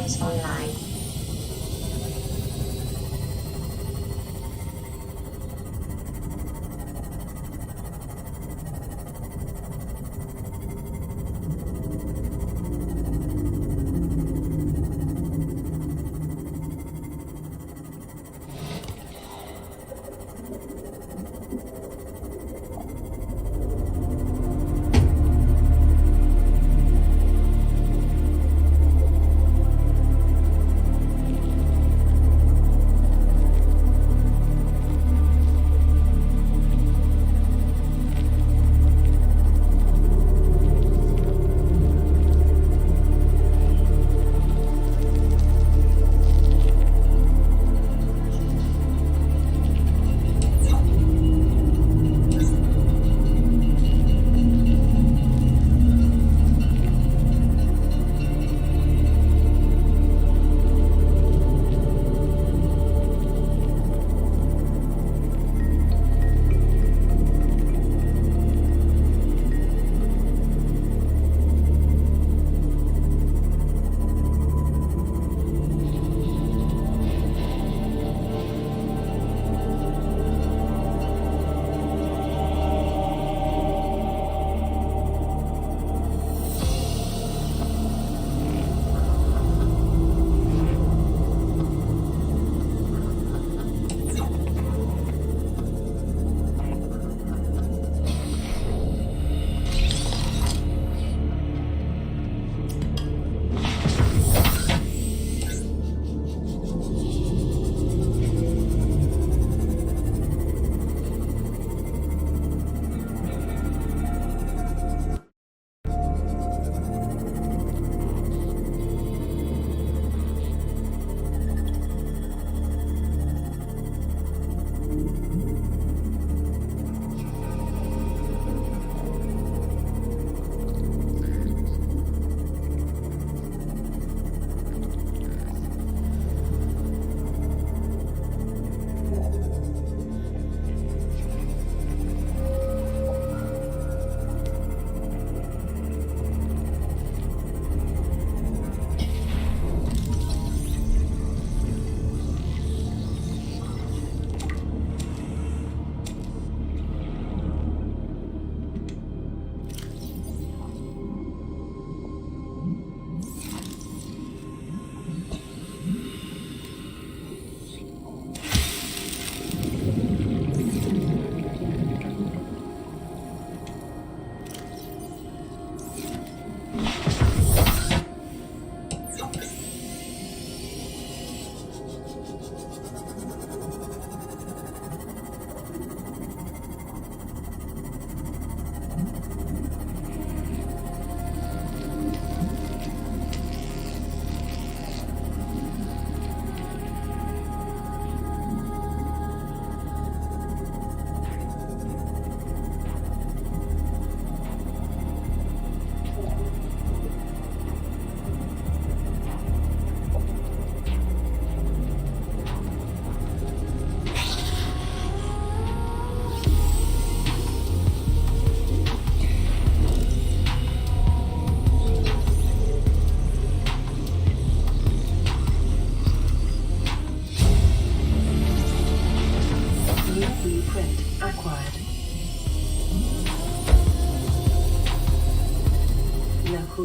systems online.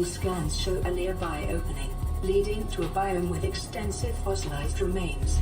Scans show a nearby opening, leading to a biome with extensive fossilized remains.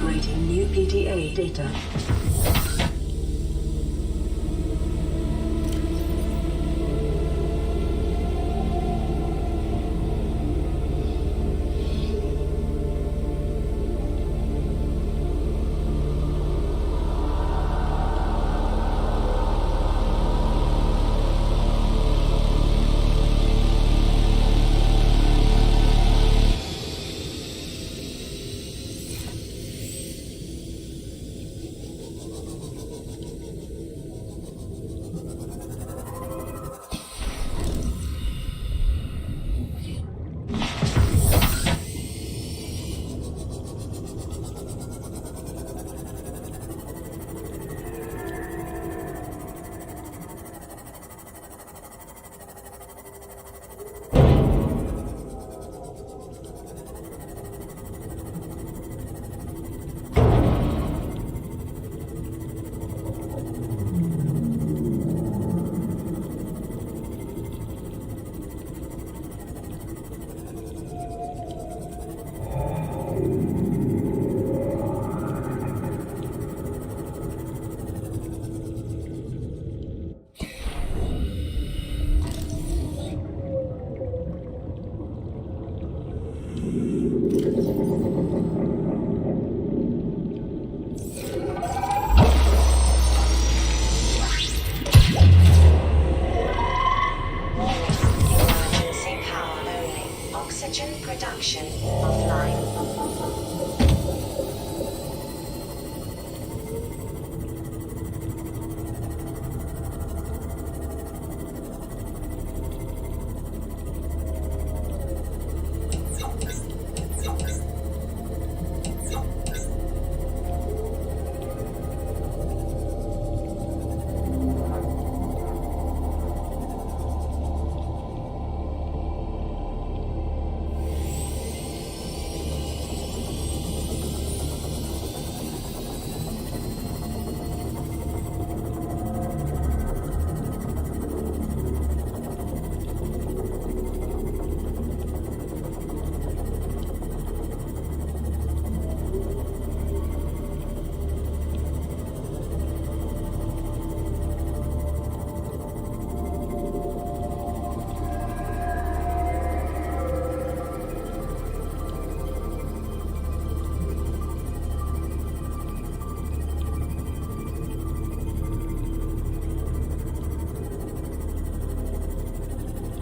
Generating new PDA data. Production offline.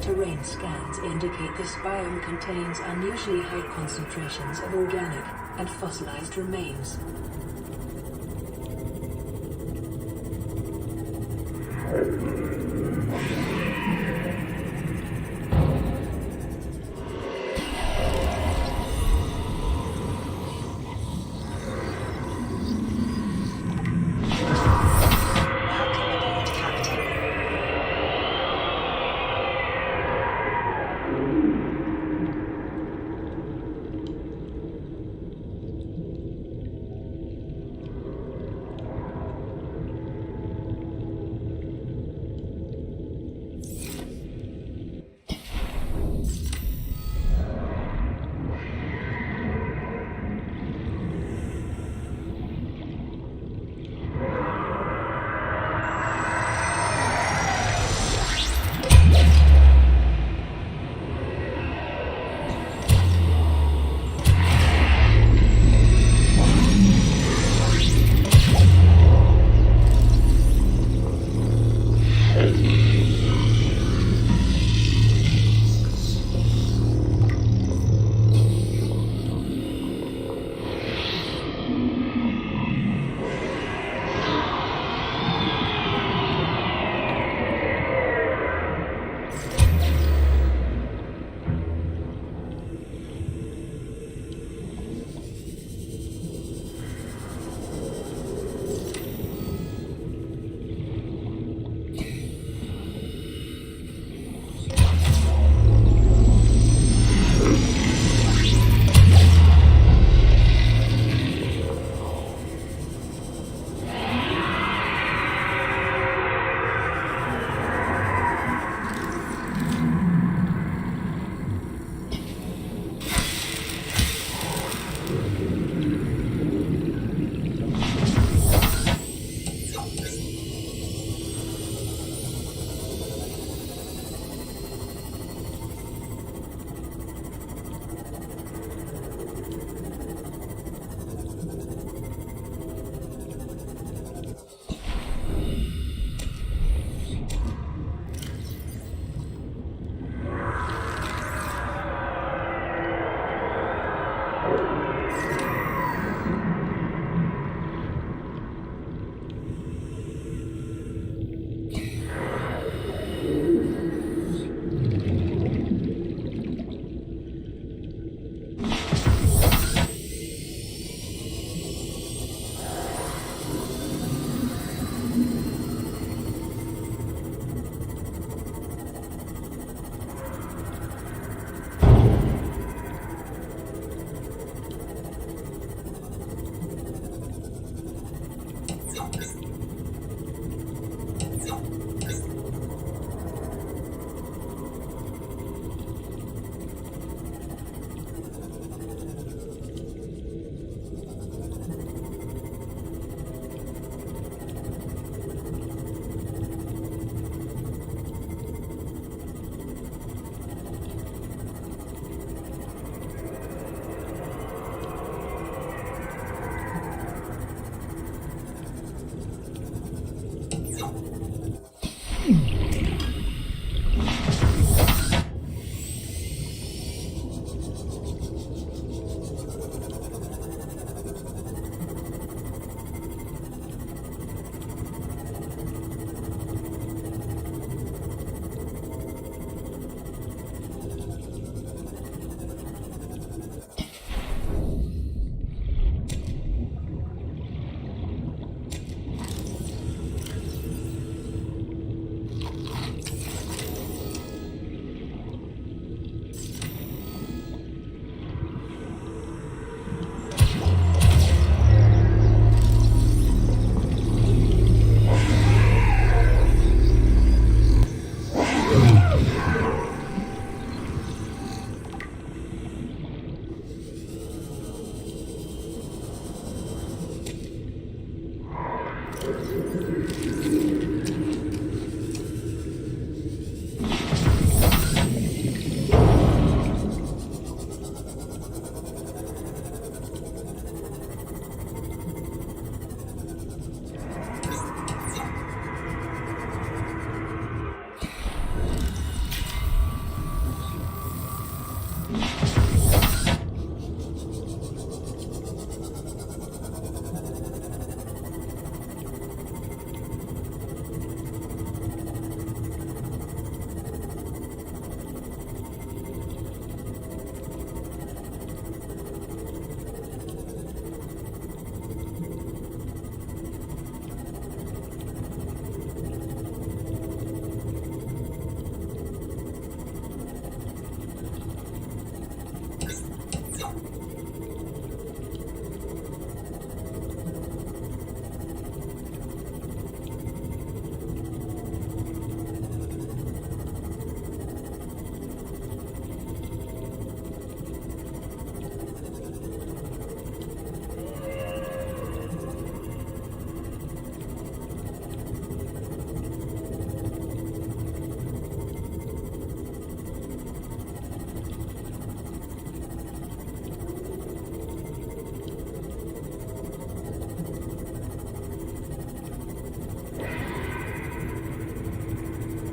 Terrain scans indicate this biome contains unusually high concentrations of organic and fossilized remains.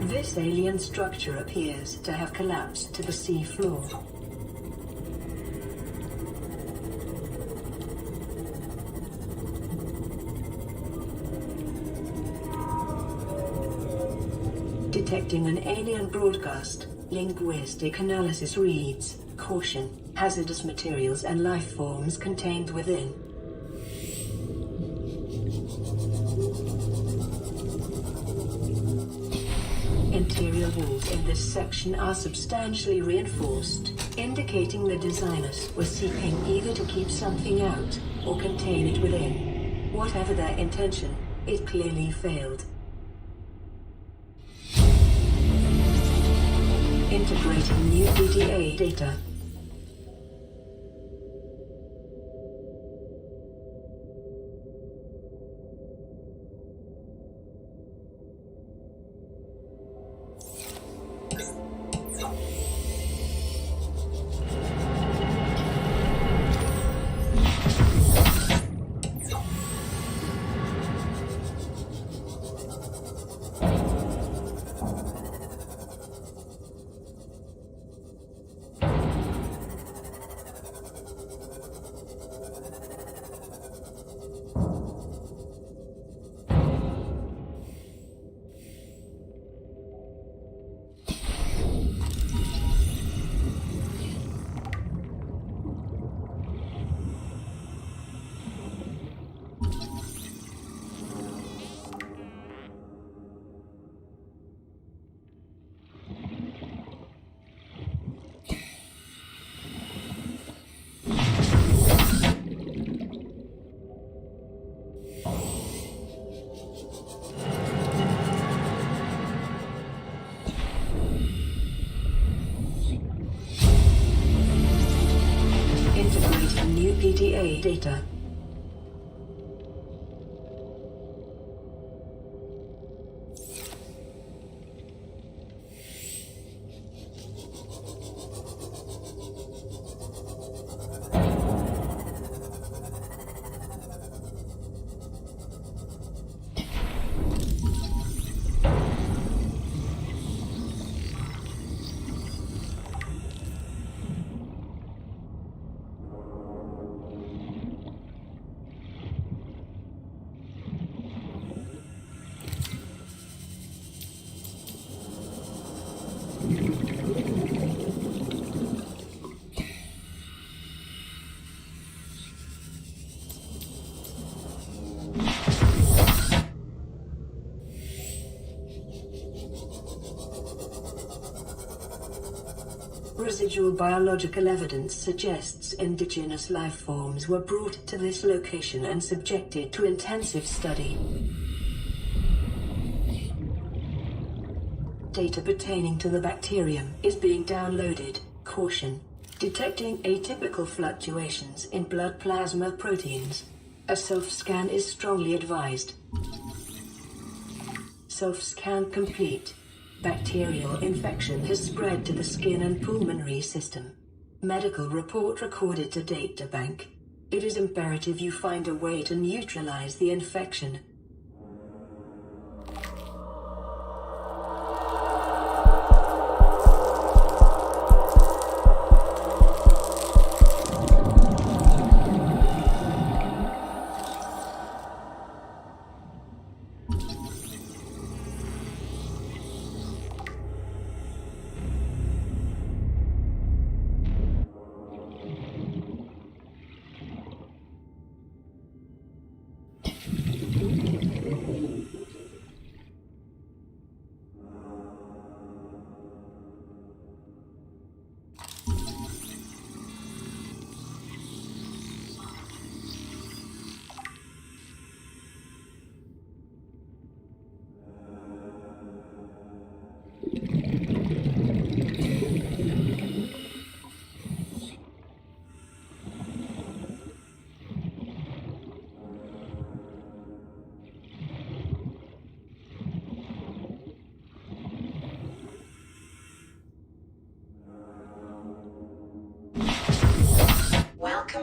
This alien structure appears to have collapsed to the sea floor. Detecting an alien broadcast, linguistic analysis reads, "Caution, hazardous materials and life forms contained within." Interior walls in this section are substantially reinforced, indicating the designers were seeking either to keep something out or contain it within. Whatever their intention, it clearly failed. Integrating new PDA data. Integrating new PDA data. Residual biological evidence suggests indigenous life forms were brought to this location and subjected to intensive study. Data pertaining to the bacterium is being downloaded. Caution. Detecting atypical fluctuations in blood plasma proteins. A self-scan is strongly advised. Self-scan complete. Bacterial infection has spread to the skin and pulmonary system. Medical report recorded to databank. It is imperative you find a way to neutralize the infection.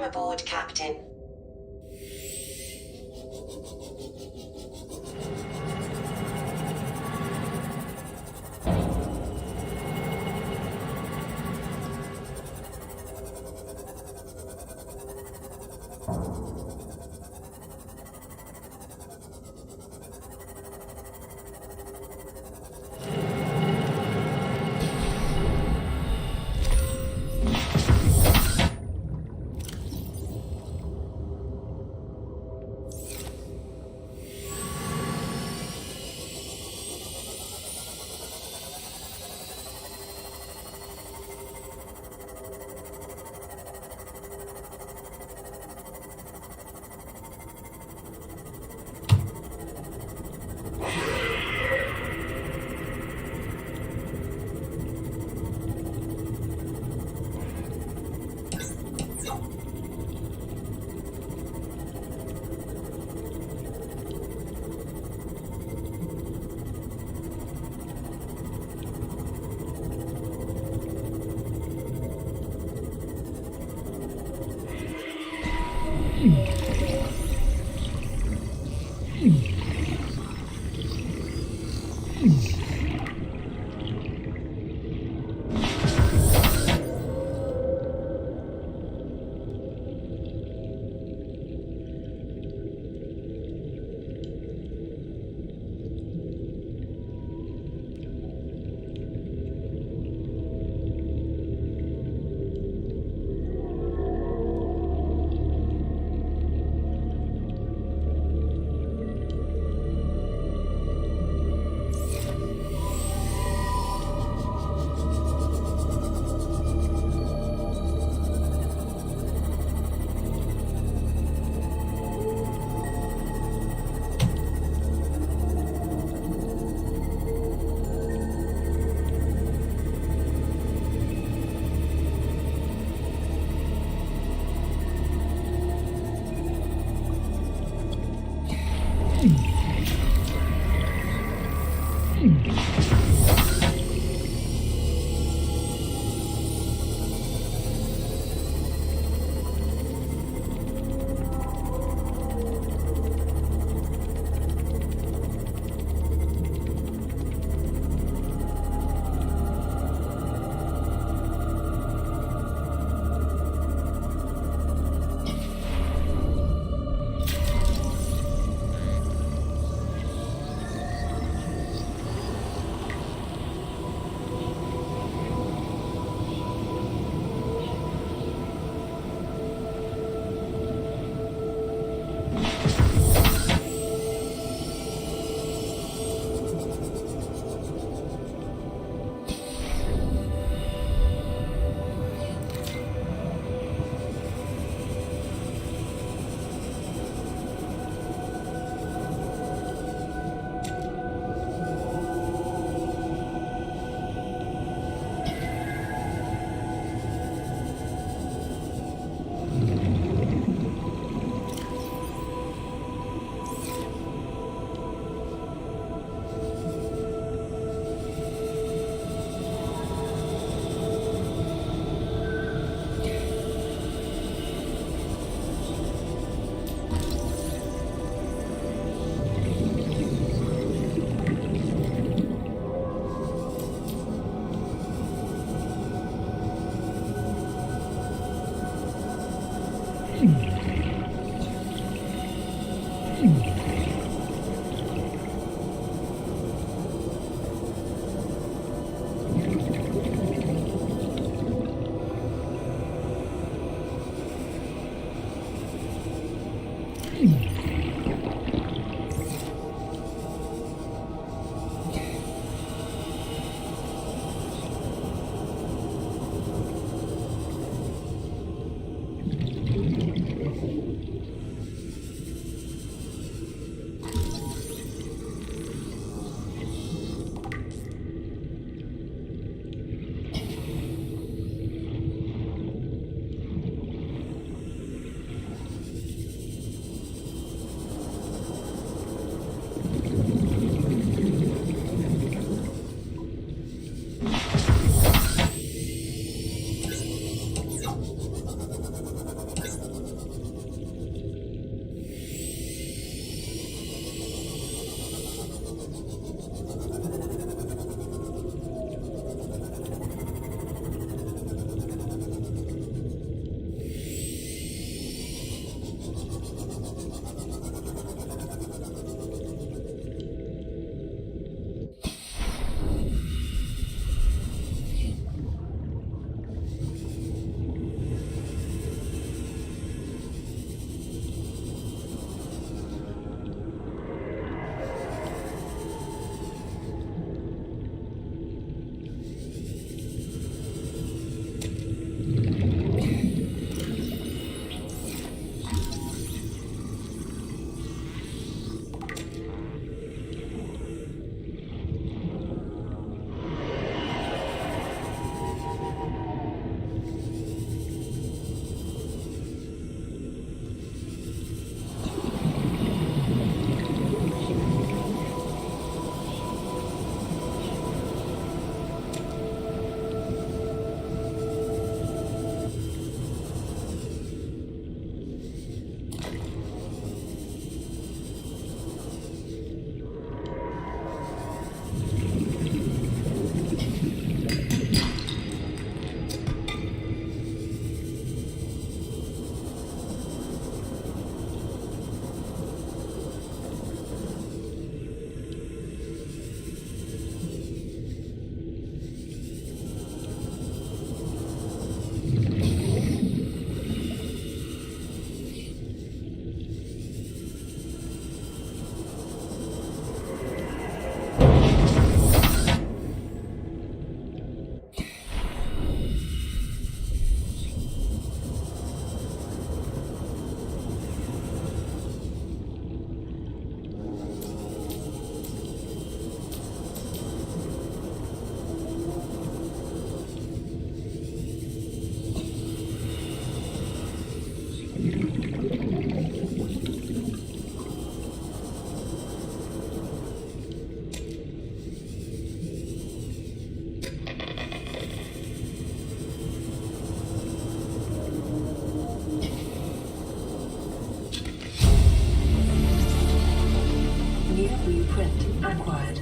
Welcome aboard, Captain. New blueprint acquired.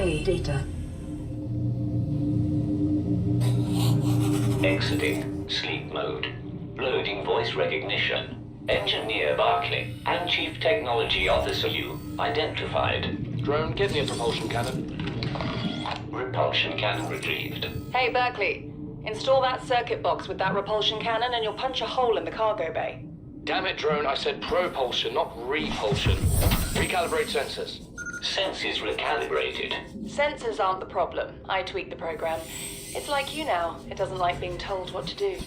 relay data. Exiting sleep mode. Loading voice recognition. Engineer Barclay and Chief Technology Officer Yu identified. Drone, get me a propulsion cannon. Repulsion cannon retrieved. Hey, Berkeley. Install that circuit box with that repulsion cannon and you'll punch a hole in the cargo bay. Damn it, Drone, I said propulsion, not repulsion. Recalibrate sensors. Senses recalibrated. Sensors aren't the problem. I tweaked the program. It's like you now. It doesn't like being told what to do.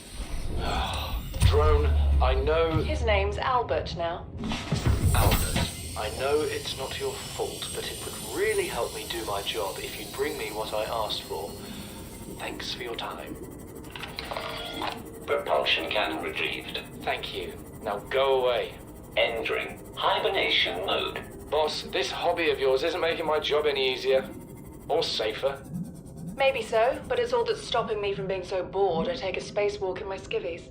Drone, I know... His name's Albert now. Albert, I know it's not your fault, but it would really help me do my job if you'd bring me what I asked for. Thanks for your time. Propulsion cannon retrieved. Thank you. Now go away. Entering hibernation mode. Boss, this hobby of yours isn't making my job any easier. Or safer. Maybe so, but it's all that's stopping me from being so bored I take a spacewalk in my skivvies.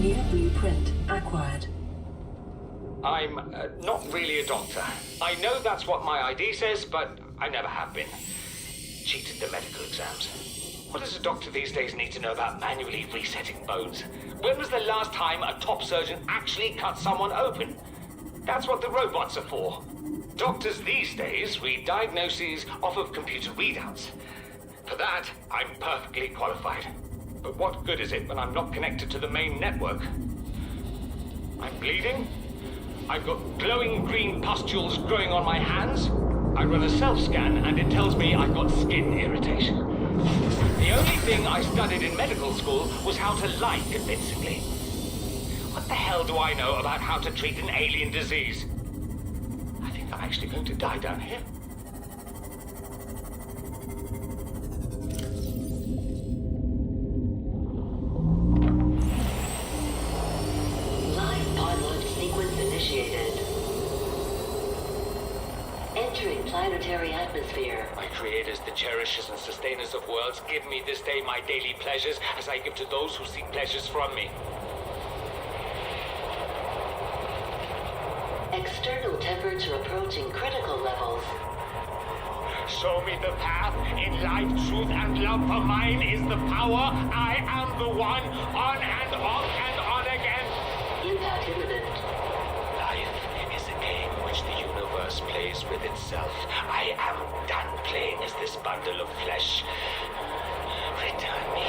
New blueprint acquired. I'm not really a doctor. I know that's what my ID says, but I never have been. Cheated the medical exams. What does a doctor these days need to know about manually resetting bones? When was the last time a top surgeon actually cut someone open? That's what the robots are for. Doctors these days read diagnoses off of computer readouts. For that, I'm perfectly qualified. But what good is it when I'm not connected to the main network? I'm bleeding. I've got glowing green pustules growing on my hands. I run a self-scan and it tells me I've got skin irritation. The only thing I studied in medical school was how to lie convincingly. What the hell do I know about how to treat an alien disease? I think I'm actually going to die down here. Live pilot sequence initiated. Entering planetary atmosphere. My creators, the cherishers and sustainers of worlds, give me this day my daily pleasures as I give to those who seek pleasures from me. External temperature approaching critical levels. Show me the path in life, truth, and love, for mine is the power. I am the one, on and off and on again. Impact imminent. Life is a game which the universe plays with itself. I am done playing as this bundle of flesh. Return me.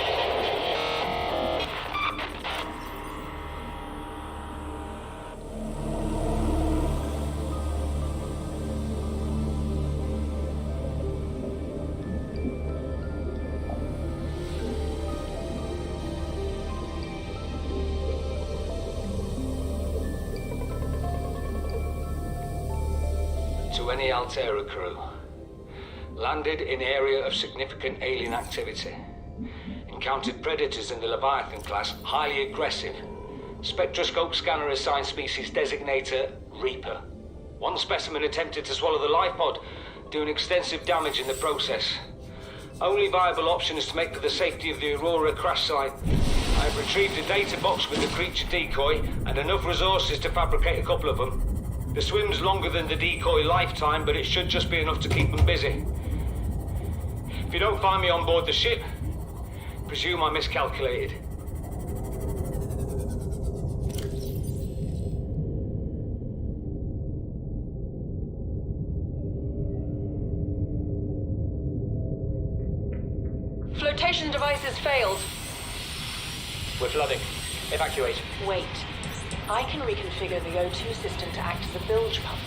To any Altera crew. Landed in area of significant alien activity. Encountered predators in the Leviathan class, highly aggressive. Spectroscope scanner assigned species designator Reaper. One specimen attempted to swallow the life pod, doing extensive damage in the process. Only viable option is to make for the safety of the Aurora crash site. I've retrieved a data box with the creature decoy and enough resources to fabricate a couple of them. The swim's longer than the decoy lifetime, but it should just be enough to keep them busy. If you don't find me on board the ship, presume I miscalculated. Flotation devices failed. We're flooding. Evacuate. Wait. I can reconfigure the O2 system to act as a bilge pump.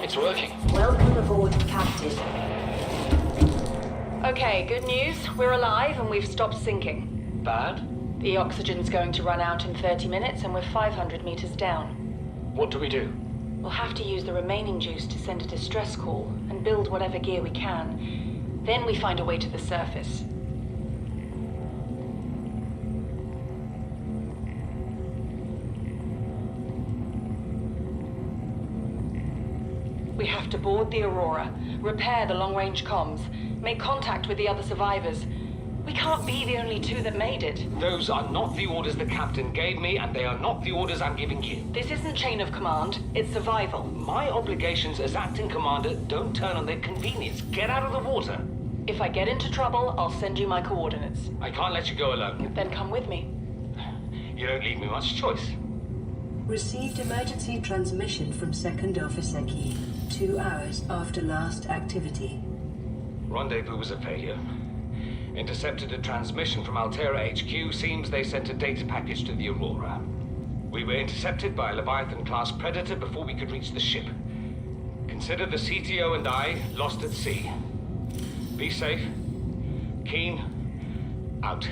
It's working. Welcome aboard, Captain. Okay, good news. We're alive and we've stopped sinking. Bad? The oxygen's going to run out in 30 minutes and we're 500 meters down. What do we do? We'll have to use the remaining juice to send a distress call and build whatever gear we can. Then we find a way to the surface. We have to board the Aurora, repair the long-range comms, make contact with the other survivors. We can't be the only two that made it. Those are not the orders the captain gave me, and they are not the orders I'm giving you. This isn't chain of command, it's survival. My obligations as acting commander don't turn on their convenience. Get out of the water. If I get into trouble, I'll send you my coordinates. I can't let you go alone. Then come with me. You don't leave me much choice. Received emergency transmission from Second Officer Key, 2 hours after last activity. Rendezvous was a failure. Intercepted a transmission from Altera HQ. Seems they sent a data package to the Aurora. We were intercepted by a Leviathan-class Predator before we could reach the ship. Consider the CTO and I lost at sea. Be safe. Keen. Out.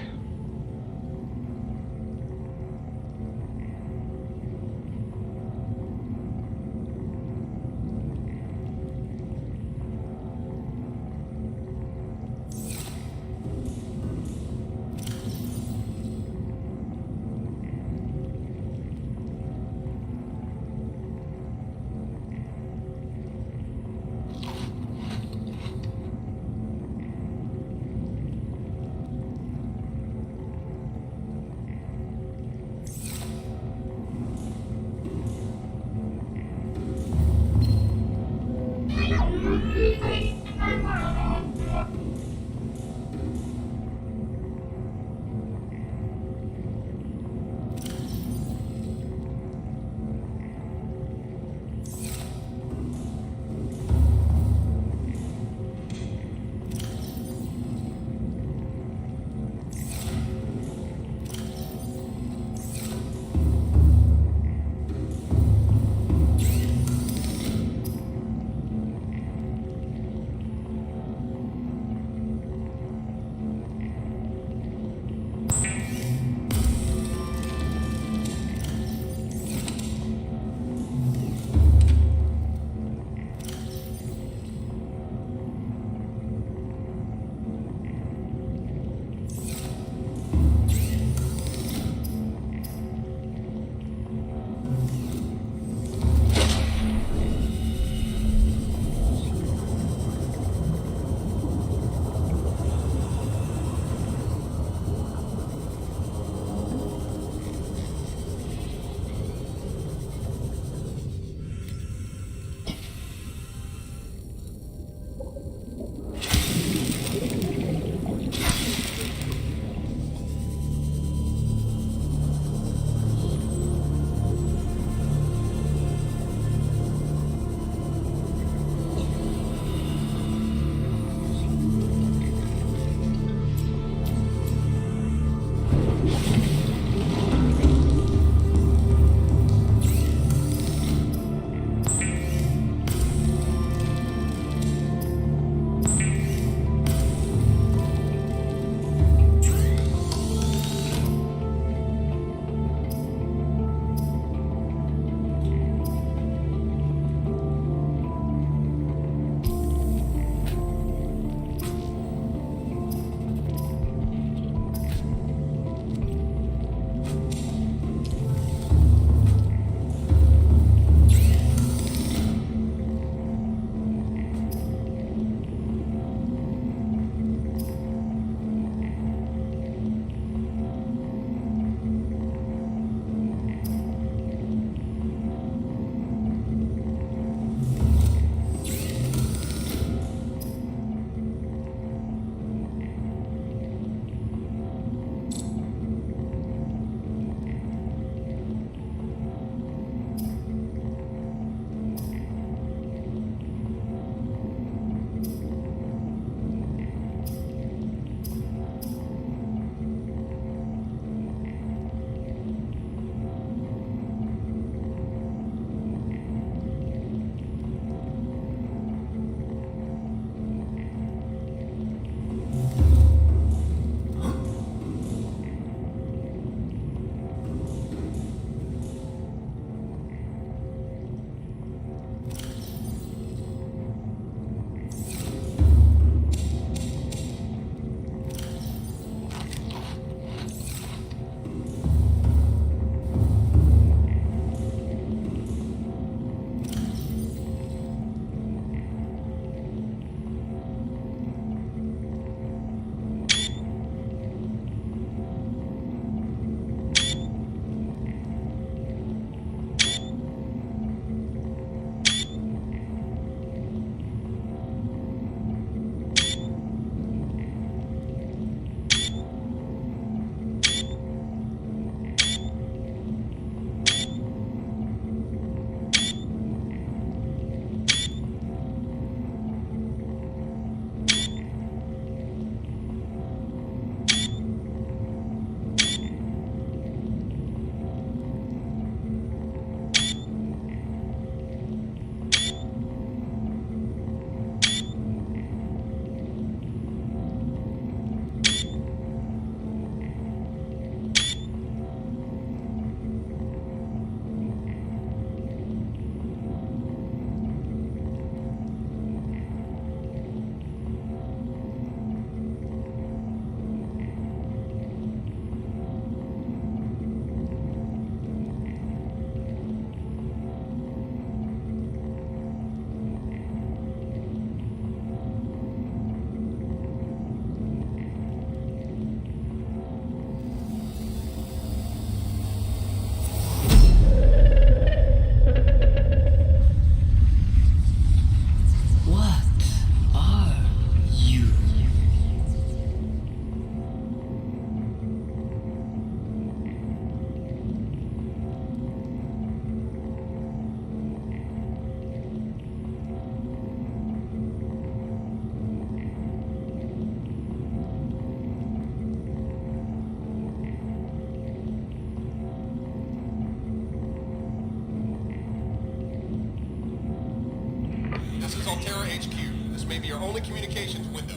may be our only communications window.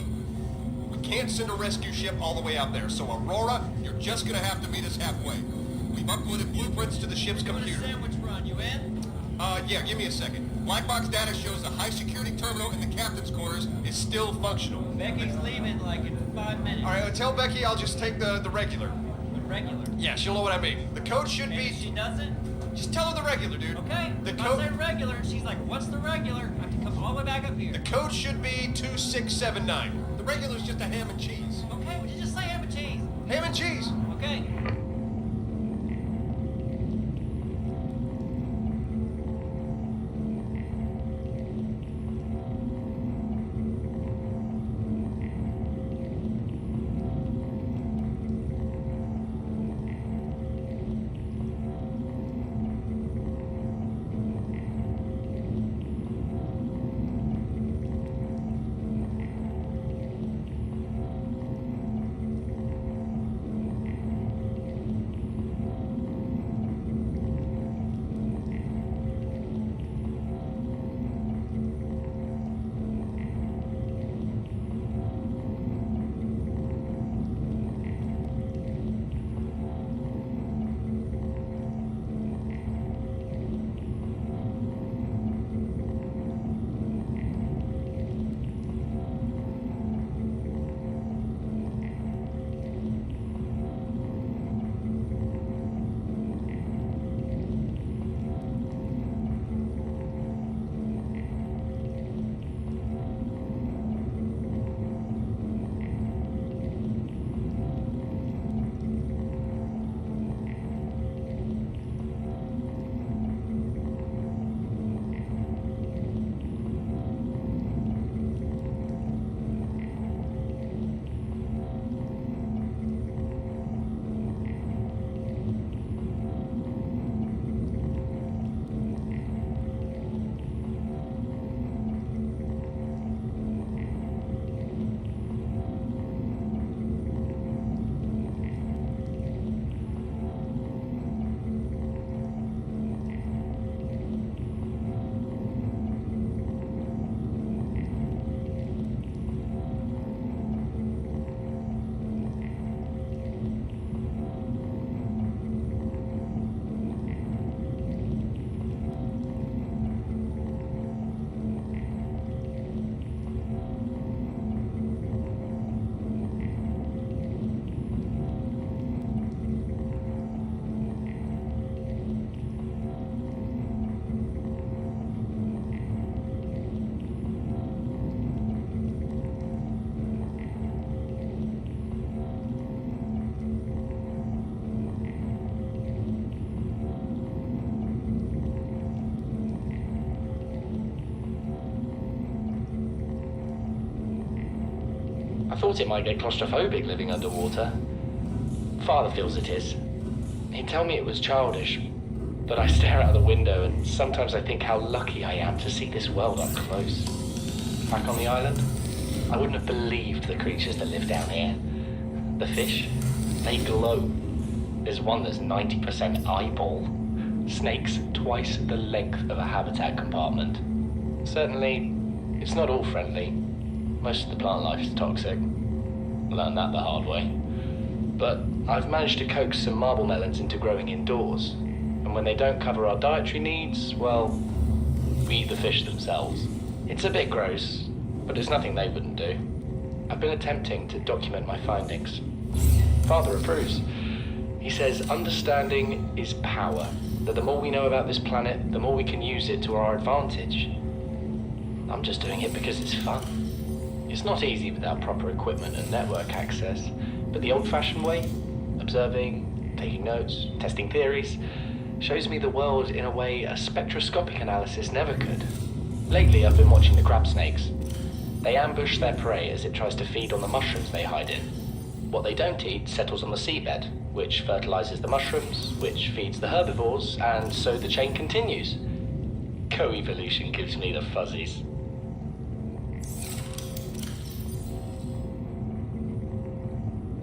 We can't send a rescue ship all the way out there, so Aurora, you're just gonna have to meet us halfway. We've uploaded blueprints to the ship's computer. Sandwich run, you in? Yeah, give me a second. Black box data shows the high-security terminal in the captain's quarters is still functional. Becky's leaving like in 5 minutes. All right, tell Becky I'll just take the regular. The regular. Yeah, she'll know what I mean. The code should Maybe be... she doesn't? Just tell her the regular, dude. Okay. The If I code... say regular, and she's like, what's the regular? I have to come all the way back up here. The code should be 2679. The regular's just a ham and cheese. Okay, would you just say ham and cheese? Ham and cheese! Okay. I thought it might get claustrophobic living underwater. Father feels it is. He'd tell me it was childish, but I stare out the window and sometimes I think how lucky I am to see this world up close. Back on the island, I wouldn't have believed the creatures that live down here. The fish, they glow. There's one that's 90% eyeball. Snakes twice the length of a habitat compartment. Certainly, it's not all friendly. Most of the plant life is toxic. Learned that the hard way. But I've managed to coax some marble melons into growing indoors. And when they don't cover our dietary needs, well, we eat the fish themselves. It's a bit gross, but it's nothing they wouldn't do. I've been attempting to document my findings. Father approves. He says understanding is power, that the more we know about this planet, the more we can use it to our advantage. I'm just doing it because it's fun. It's not easy without proper equipment and network access, but the old-fashioned way, observing, taking notes, testing theories, shows me the world in a way a spectroscopic analysis never could. Lately, I've been watching the crab snakes. They ambush their prey as it tries to feed on the mushrooms they hide in. What they don't eat settles on the seabed, which fertilizes the mushrooms, which feeds the herbivores, and so the chain continues. Co-evolution gives me the fuzzies.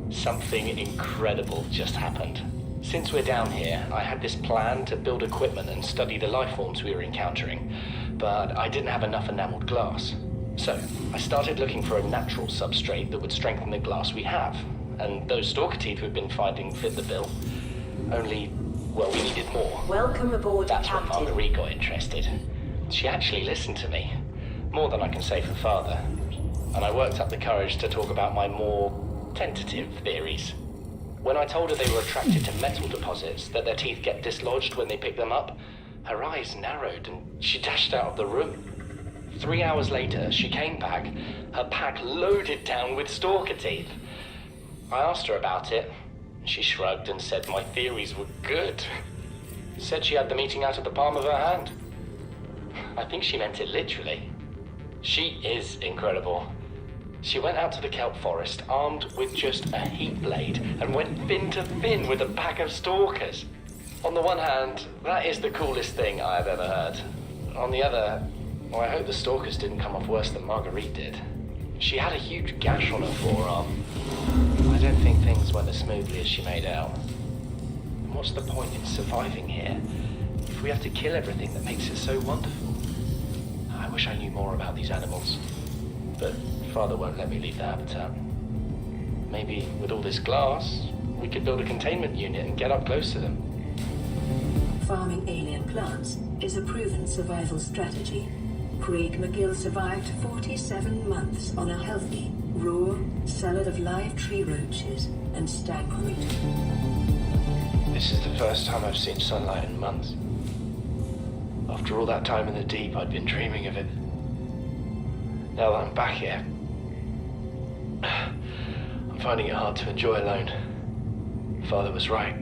Something incredible just happened. Since we're down here, I had this plan to build equipment and study the life forms we were encountering, but I didn't have enough enameled glass. So, I started looking for a natural substrate that would strengthen the glass we have, and those stalker teeth we've been finding fit the bill. Only, well, we needed more. Welcome aboard, That's when Captain. Marguerite got interested. She actually listened to me, more than I can say for Father. And I worked up the courage to talk about my more tentative theories. When I told her they were attracted to metal deposits, that their teeth get dislodged when they pick them up, her eyes narrowed and she dashed out of the room. 3 hours later, she came back, her pack loaded down with stalker teeth. I asked her about it. She shrugged and said my theories were good. Said she had the meeting out of the palm of her hand. I think she meant it literally. She is incredible. She went out to the kelp forest armed with just a heat blade and went fin to fin with a pack of stalkers. On the one hand, that is the coolest thing I have ever heard. On the other, well, I hope the stalkers didn't come off worse than Marguerite did. She had a huge gash on her forearm. I don't think things went as smoothly as she made out. And what's the point in surviving here if we have to kill everything that makes it so wonderful? I wish I knew more about these animals, but Father won't let me leave the habitat. Maybe with all this glass, we could build a containment unit and get up close to them. Farming alien plants is a proven survival strategy. Craig McGill survived 47 months on a healthy, raw salad of live tree roaches and stag root. This is the first time I've seen sunlight in months. After all that time in the deep, I'd been dreaming of it. Now that I'm back here, I'm finding it hard to enjoy alone. Father was right.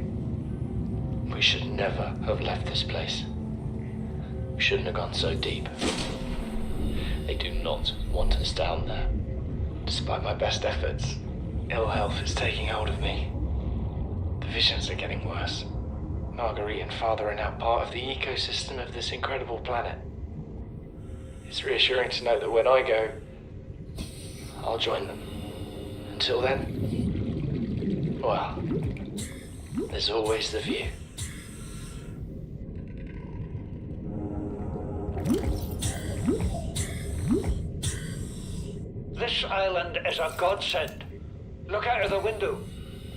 We should never have left this place. We shouldn't have gone so deep. They do not want us down there. Despite my best efforts, ill health is taking hold of me. The visions are getting worse. Marguerite and Father are now part of the ecosystem of this incredible planet. It's reassuring to know that when I go, I'll join them. Until then, well, there's always the view. This island is a godsend. Look out of the window.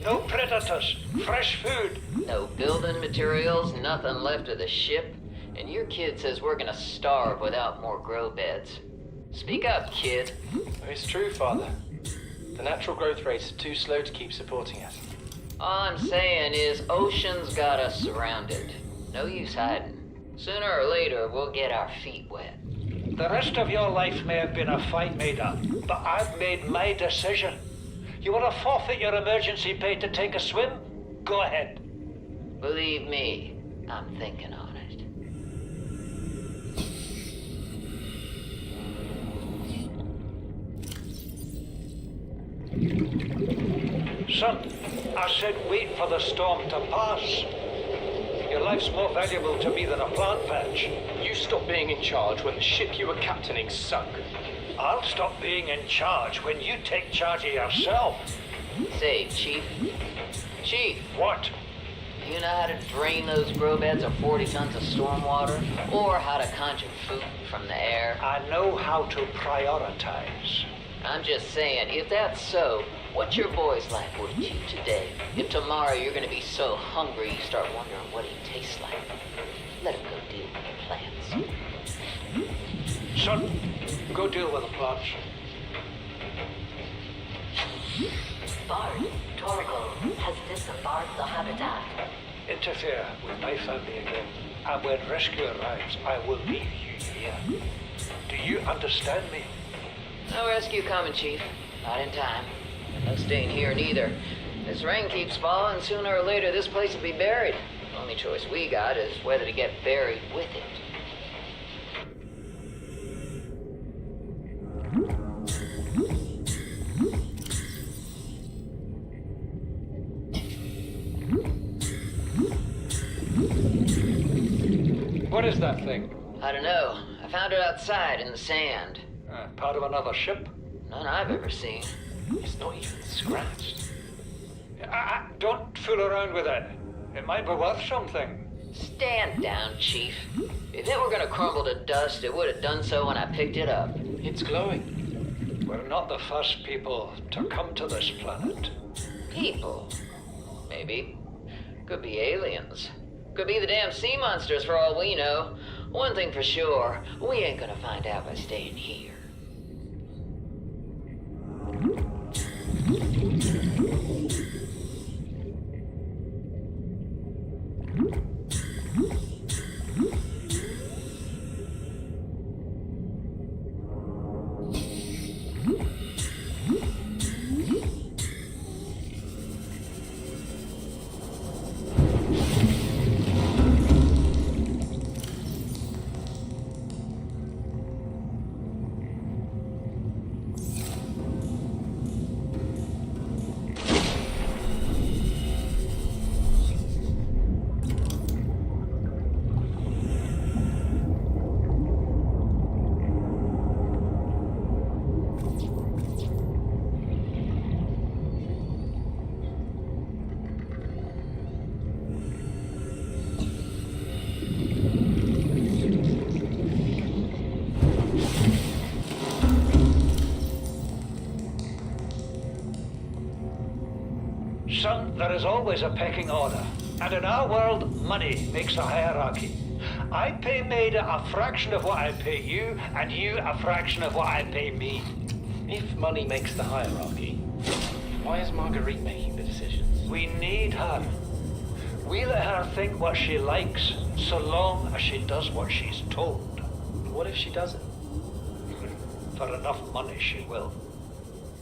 No predators, fresh food. No building materials, nothing left of the ship, and your kid says we're gonna starve without more grow beds. Speak up, kid. It's true, Father. The natural growth rates are too slow to keep supporting us. All I'm saying is ocean's got us surrounded. No use hiding. Sooner or later, we'll get our feet wet. The rest of your life may have been a fight made up, but I've made my decision. You want to forfeit your emergency pay to take a swim? Go ahead. Believe me, I'm thinking on it. Son, I said wait for the storm to pass. Your life's more valuable to me than a plant patch. You stopped being in charge when the ship you were captaining sunk. I'll stop being in charge when you take charge of yourself. Say, Chief. Chief, What? you know how to drain those grow beds of 40 tons of stormwater? Or how to conjure food from the air? I know how to prioritize. I'm just saying, if that's so, what's your boy's life worth to you today? If tomorrow you're gonna be so hungry you start wondering what he tastes like, let him go deal with the plants. Son, go deal with the plants. Bard, Torgo has disembarked the habitat. Interfere with my family again, and when rescue arrives, I will leave you here. Do you understand me? No rescue coming, Chief. Not in time. No staying here neither. This rain keeps falling, sooner or later this place will be buried. The only choice we got is whether to get buried with it. What is that thing? I don't know. I found it outside in the sand. Part of another ship? None I've ever seen. It's not even scratched. Don't fool around with it. It might be worth something. Stand down, Chief. If it were gonna crumble to dust, it would have done so when I picked it up. It's glowing. We're not the first people to come to this planet. People. Maybe. Could be aliens. Could be the damn sea monsters for all we know. One thing for sure, we ain't gonna find out by staying here. Son, there is always a pecking order. And in our world, money makes a hierarchy. I pay Maida a fraction of what I pay you, and you a fraction of what I pay me. If money makes the hierarchy, why is Marguerite making the decisions? We need her. We let her think what she likes, so long as she does what she's told. What if she doesn't? For enough money, she will.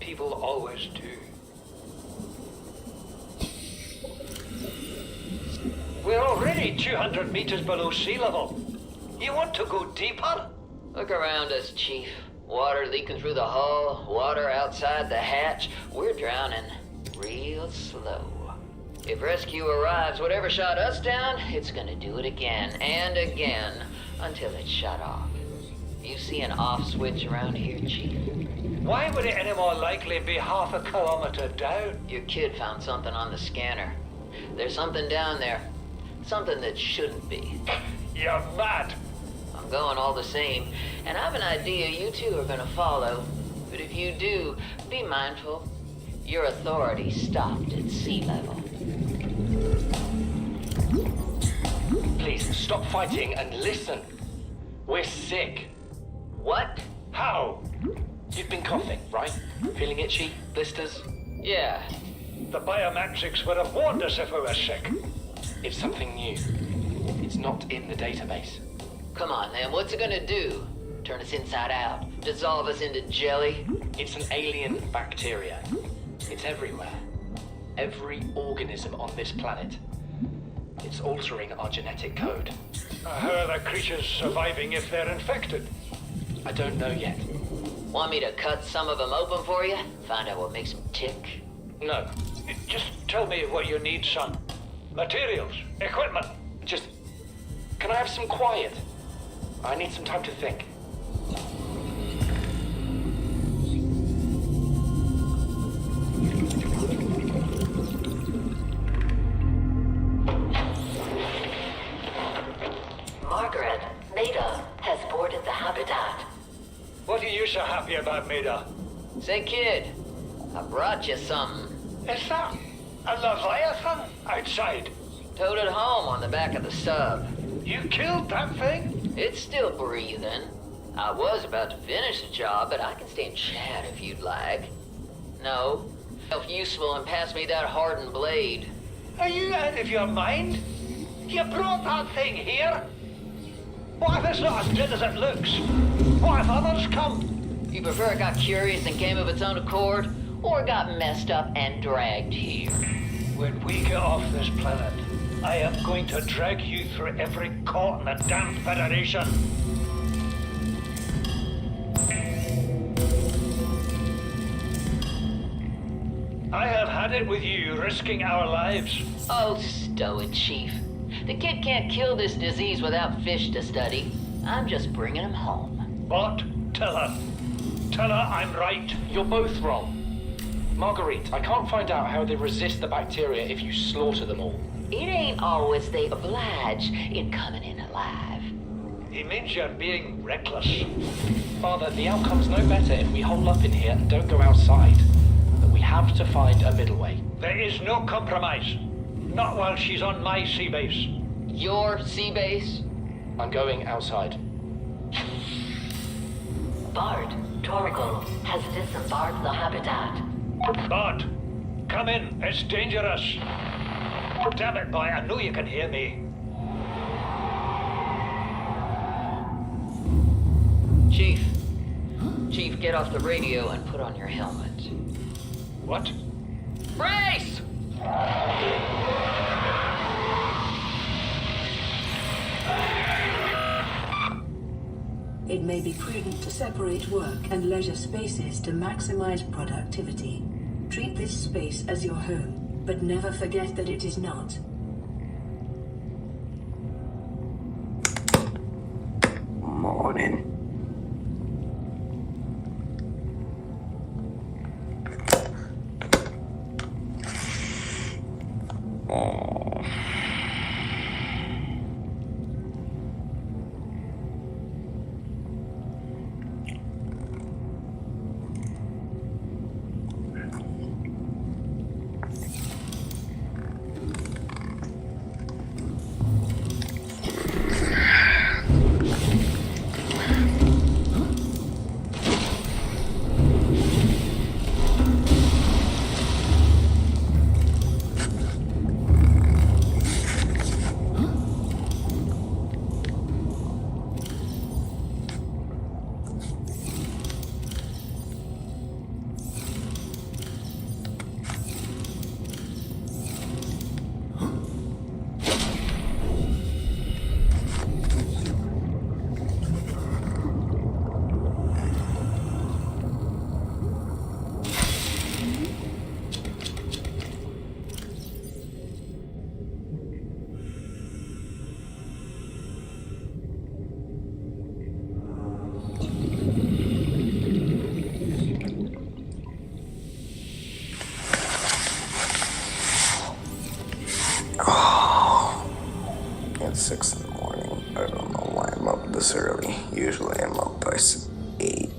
People always do. We're already 200 meters below sea level. You want to go deeper? Look around us, Chief. Water leaking through the hull, water outside the hatch. We're drowning real slow. If rescue arrives, whatever shot us down, it's gonna do it again and again until it's shut off. You see an off switch around here, Chief? Why would it any more likely be half a kilometer down? Your kid found something on the scanner. There's something down there. Something that shouldn't be. You're mad. I'm going all the same, and I have an idea you two are gonna follow. But if you do, be mindful. Your authority stopped at sea level. Please, stop fighting and listen. We're sick. What? How? You've been coughing, right? Feeling itchy? Blisters? Yeah. The biometrics would have warned us if we were sick. It's something new. It's not in the database. Come on, then. What's it gonna do? Turn us inside out? Dissolve us into jelly? It's an alien bacteria. It's everywhere. Every organism on this planet. It's altering our genetic code. How are the creatures surviving if they're infected? I don't know yet. Want me to cut some of them open for you? Find out what makes them tick? No. Just tell me what you need, son. Materials, equipment. Just... Can I have some quiet? I need some time to think. Margaret, Maida has boarded the habitat. What are you so happy about, Maida? Say, kid, I brought you something. Is that a Leviathan outside? Towed it home on the back of the sub. You killed that thing? It's still breathing. I was about to finish the job, but I can stay and chat if you'd like. No, if useful and pass me that hardened blade. Are you out of your mind? You brought that thing here? What if it's not as good as it looks? What if others come? You prefer it got curious and came of its own accord, or got messed up and dragged here? When we get off this planet, I am going to drag you through every court in the damn Federation. I have had it with you, risking our lives. Oh, stow it, Chief. The kid can't kill this disease without fish to study. I'm just bringing him home. What? Tell her. Tell her I'm right. You're both wrong. Marguerite, I can't find out how they resist the bacteria if you slaughter them all. It ain't always they oblige in coming in alive. He means you're being reckless. Father, the outcome's no better if we hole up in here and don't go outside. But we have to find a middle way. There is no compromise. Not while she's on my sea base. Your sea base? I'm going outside. Bard, Torgal has disembarked the habitat. Bard, come in. It's dangerous. Damn it, boy. I know you can hear me. Chief. Chief, get off the radio and put on your helmet. What? Brace! It may be prudent to separate work and leisure spaces to maximize productivity. Treat this space as your home, but never forget that it is not. Morning. Oh. It's 6 in the morning. I don't know why I'm up this early. Usually I'm up by 8.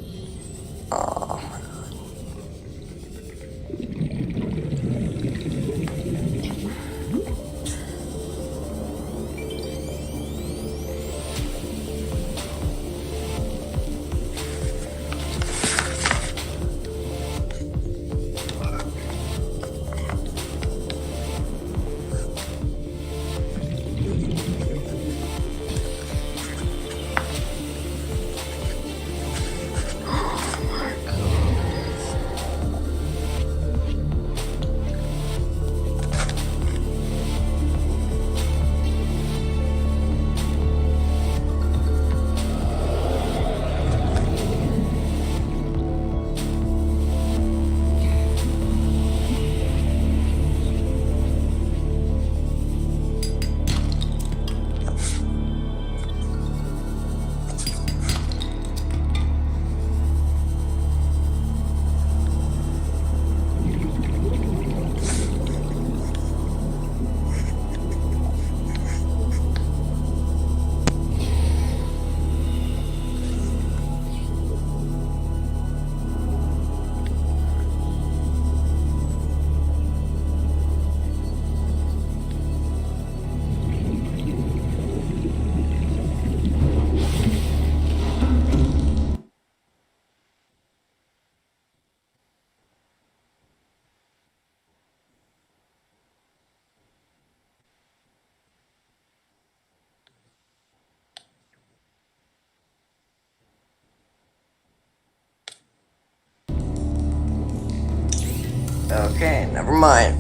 Okay, never mind.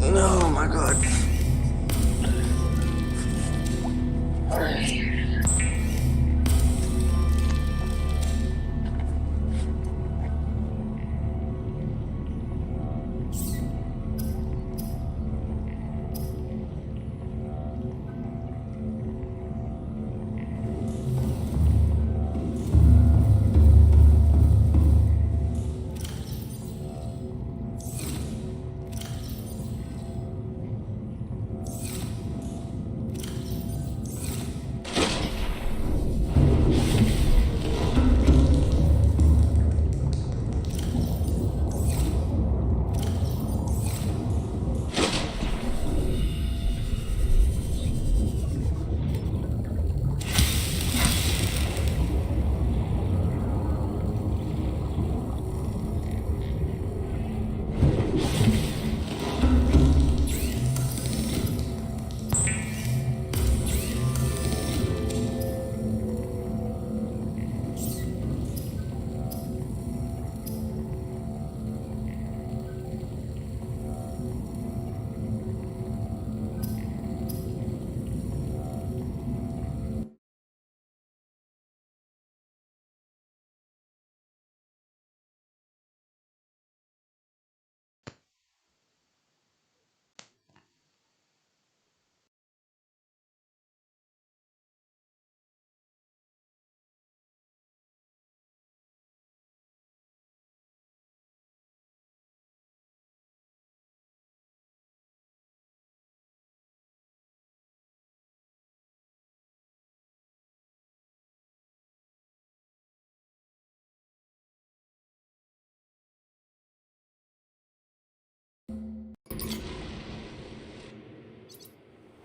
Oh my god. Alright.